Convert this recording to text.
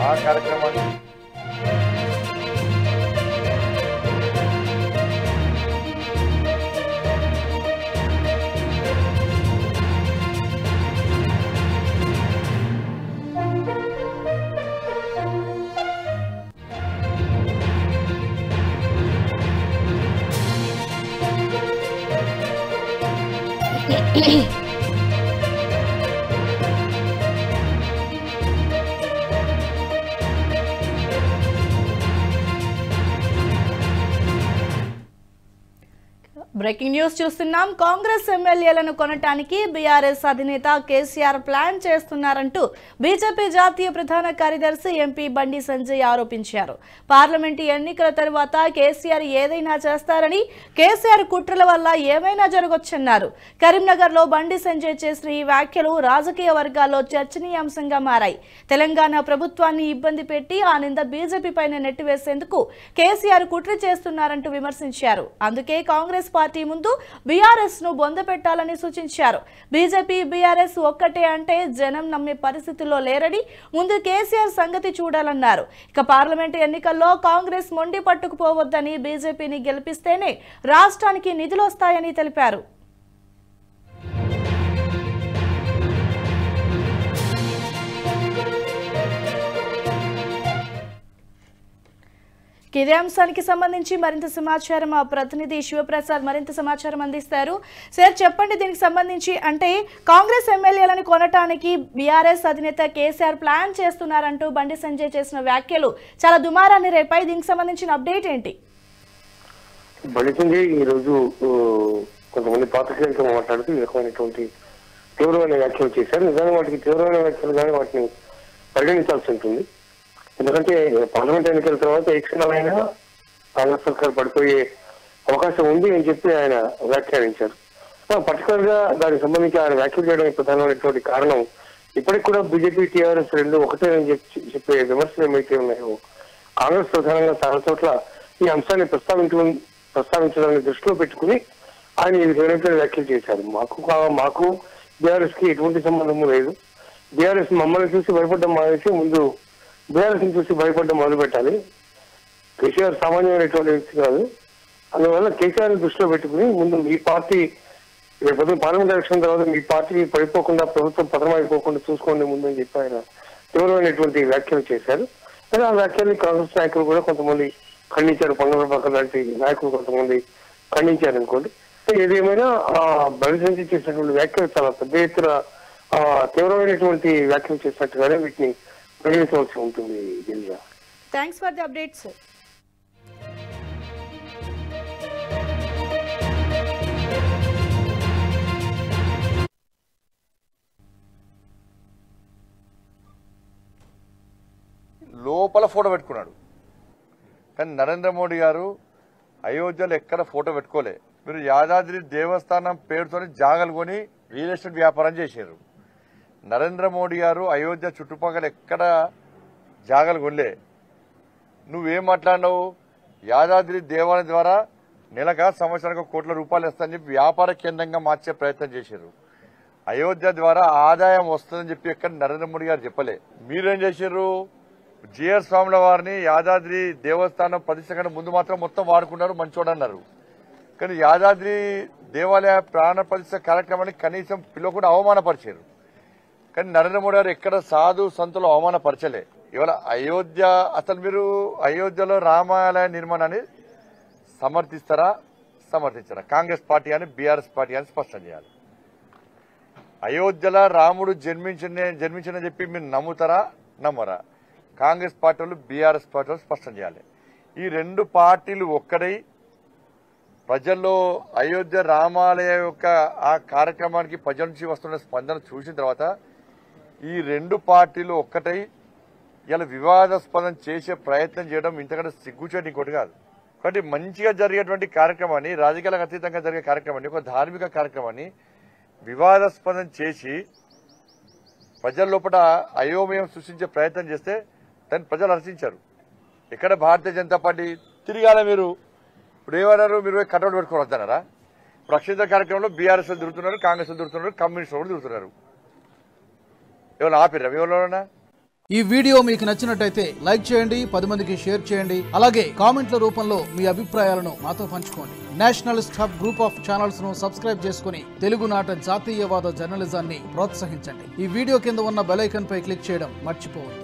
ఆ కార్యక్రమాన్ని breaking news చూస్తున్నాం. కాంగ్రెస్ ఎమ్మెల్యేలను కొనటానికి బీఆర్ఎస్ అధినేత కేసీఆర్ ప్లాన్ చేస్తున్నారంటూ బీజేపీ జాతీయ ప్రధాన కార్యదర్శి ఎంపీ బండి సంజయ్ ఆరోపించారు. పార్లమెంటు ఎన్నికల తర్వాత కేసీఆర్ ఏదైనా చేస్తారని, కేసీఆర్ కుట్రల వల్ల ఏమైనా జరగొచ్చన్నారు. కరీంనగర్లో బండి సంజయ్ చేసిన ఈ వ్యాఖ్యలు రాజకీయ వర్గాల్లో చర్చనీయాంశంగా మారాయి. తెలంగాణ ప్రభుత్వాన్ని ఇబ్బంది పెట్టి ఆ నింద బీజేపీ పైన నెట్టివేసేందుకు కేసీఆర్ కుట్ర చేస్తున్నారంటూ విమర్శించారు. అందుకే కాంగ్రెస్ పార్టీ ముందు బీఆర్ఎస్ ను బొందపెట్టాలని సూచించారు. బీజేపీ బీఆర్ఎస్ ఒక్కటే అంటే జనం నమ్మే పరిస్థితుల్లో లేరని, ముందు కేసీఆర్ సంగతి చూడాలన్నారు. ఇక పార్లమెంటు ఎన్నికల్లో కాంగ్రెస్ మొండి పట్టుకుపోవద్దని, బీజేపీని గెలిపిస్తేనే రాష్ట్రానికి నిధులు వస్తాయని తెలిపారు. ఇదే అంశానికి సంబంధించి మరింత సమాచారం మా ప్రతినిధి శివప్రసాద్ మరింత సమాచారం అందిస్తారు. సార్ చెప్పండి, దీనికి సంబంధించి అంటే కాంగ్రెస్ ఎమ్మెల్యేలను కొనటానికి బీఆర్ఎస్ అధినేత కేసీఆర్ ప్లాన్ చేస్తున్నారంటూ బండి సంజయ్ చేసిన వ్యాఖ్యలు చాలా దుమారాన్ని రేపాయి. దీనికి సంబంధించిన అప్డేట్ ఏంటి? బండి సంజయ్ ఈ రోజు కొంతమంది పాత్రికేయులతో మాట్లాడుతూ ఈ రకమైనటువంటి తీవ్రమైన వ్యాఖ్యలు చేశారు. నిజంగా వాటికి తీవ్రమైన వ్యాఖ్యలుగానే వాటిని పరిగణించాల్సి ఉంటుంది. ఎందుకంటే పార్లమెంట్ ఎన్నికల తర్వాత ఏ క్షణమైనా కాంగ్రెస్ సర్కార్ పడిపోయే అవకాశం ఉంది అని చెప్పి ఆయన వ్యాఖ్యానించారు. పర్టికులర్ గా దానికి సంబంధించి ఆయన వ్యాఖ్యలు చేయడానికి ప్రధానమైనటువంటి కారణం ఇప్పటికి కూడా బీజేపీ టీఆర్ఎస్ రెండు ఒకటే అని చెప్పే విమర్శలు ఏమైతే ఉన్నాయో, కాంగ్రెస్ ప్రధానంగా చాలా చోట్ల ఈ అంశాన్ని ప్రస్తావించడాన్ని దృష్టిలో పెట్టుకుని ఆయన ఈ విధమైన వ్యాఖ్యలు చేశారు. మాకు బీఆర్ఎస్ కి ఎటువంటి సంబంధము లేదు. బీఆర్ఎస్ మమ్మల్ని చూసి భయపడ్డం మానేసి ముందు బీఆర్ఎస్ ని చూసి భయపడ్డం మొదలు పెట్టాలి. కేసీఆర్ సామాన్యమైనటువంటి వ్యక్తి కాదు. అందువల్ల కేసీఆర్ దృష్టిలో పెట్టుకుని ముందు మీ పార్టీ రేపు పార్లమెంట్ ఎలక్షన్ తర్వాత మీ పార్టీ పడిపోకుండా, ప్రభుత్వం పతనమైపోకుండా చూసుకోండి ముందు అని చెప్పి ఆయన తీవ్రమైనటువంటి వ్యాఖ్యలు చేశారు. కానీ ఆ వ్యాఖ్యల్ని కాంగ్రెస్ నాయకులు కూడా కొంతమంది ఖండించారు. పండుగ పక్కన లాంటి నాయకులు కొంతమంది ఖండించారు అనుకోండి. ఏదేమైనా ఆ బండి సంజయ్ చేసినటువంటి వ్యాఖ్యలు చాలా పెద్ద ఎత్తున తీవ్రమైనటువంటి వ్యాఖ్యలు చేసినట్టుగానే వీటిని పరిగణించవలసి ఉంటుంది. Thanks for the update sir. లోపల ఫోటో పెట్టుకున్నాడు. కానీ నరేంద్ర మోడీ గారు అయోధ్యలో ఎక్కడ ఫోటో పెట్టుకోలే. మీరు యాదాద్రి దేవస్థానం పేరుతోని జాగలు కొని రియల్ ఎస్టేట్ వ్యాపారం చేశారు. నరేంద్ర మోడీ గారు అయోధ్య చుట్టుపక్కల ఎక్కడ జాగలు కొనలే. నువ్వేం మాట్లాడినావు? యాదాద్రి దేవాలయం ద్వారా నెలగా సంవత్సరానికి ₹1,00,00,000 ఇస్తానని చెప్పి వ్యాపార కేంద్రంగా మార్చే ప్రయత్నం చేశారు. అయోధ్య ద్వారా ఆదాయం వస్తుందని చెప్పి ఎక్కడ నరేంద్ర మోడీ గారు చెప్పలే. మీరేం చేశారు? జిఆర్ స్వాముల వారిని యాదాద్రి దేవస్థానం ప్రతిష్ట కంటే ముందు మాత్రం మొత్తం వాడుకున్నారు, మంచోడన్నారు. కానీ యాదాద్రి దేవాలయ ప్రాణ ప్రతిష్ట కార్యక్రమాన్ని కనీసం పిలవకుండా అవమానపరిచారు. కానీ నరేంద్ర మోడీ గారు ఎక్కడ సాధు సంతులు అవమానపరచలే. ఇవాళ అయోధ్య, అసలు మీరు అయోధ్యలో రామాలయ నిర్మాణాన్ని సమర్థిస్తారా, సమర్థించారా? కాంగ్రెస్ పార్టీ అని బీఆర్ఎస్ పార్టీ అని స్పష్టం చేయాలి. అయోధ్యలో రాముడు జన్మించిన చెప్పి మీరు నమ్ముతారా, నమ్మరా? కాంగ్రెస్ పార్టీ వాళ్ళు, బీఆర్ఎస్ పార్టీ వాళ్ళు స్పష్టం చేయాలి. ఈ రెండు పార్టీలు ఒక్కడై ప్రజల్లో అయోధ్య రామాలయ యొక్క ఆ కార్యక్రమానికి ప్రజల నుంచి వస్తున్న స్పందన చూసిన తర్వాత ఈ రెండు పార్టీలు ఒక్కటై ఇలా వివాదాస్పదం చేసే ప్రయత్నం చేయడం ఇంతకంటే సిగ్గుచేటు ఇంకోటి కాదు. కాబట్టి మంచిగా జరిగేటువంటి కార్యక్రమాన్ని, రాజకీయాలకు అతీతంగా జరిగే కార్యక్రమాన్ని, ఒక ధార్మిక కార్యక్రమాన్ని వివాదాస్పదం చేసి ప్రజల లోపల అయోమయం సృష్టించే ప్రయత్నం చేస్తే దాన్ని ప్రజలు హర్షించారు. ఇక్కడ భారతీయ జనతా పార్టీ తిరిగాల మీరు ఇప్పుడు ఏమన్నారు? మీరు కటౌట్ పెట్టుకుని వద్దన్నారా? ఇప్పుడు అక్షంత కార్యక్రమంలో బీఆర్ఎస్ తిరుగుతున్నారు, కాంగ్రెస్ తిరుగుతున్నారు, కమ్యూనిస్టులు కూడా తిరుగుతున్నారు. ఎవరు ఆపిర్రా? ఎవరైనా ఈ వీడియో మీకు నచ్చినట్టయితే లైక్ చేయండి, 10 మందికి షేర్ చేయండి. అలాగే కామెంట్ల రూపంలో మీ అభిప్రాయాలను మాతో పంచుకోండి. Nationalist hub group of channels ను సబ్స్క్రైబ్ చేసుకుని తెలుగునాట జాతీయవాద జర్నలిజాన్ని ప్రోత్సహించండి. ఈ వీడియో కింద ఉన్న బెల్ ఐకాన్ పై క్లిక్ చేయడం మర్చిపోవద్దు.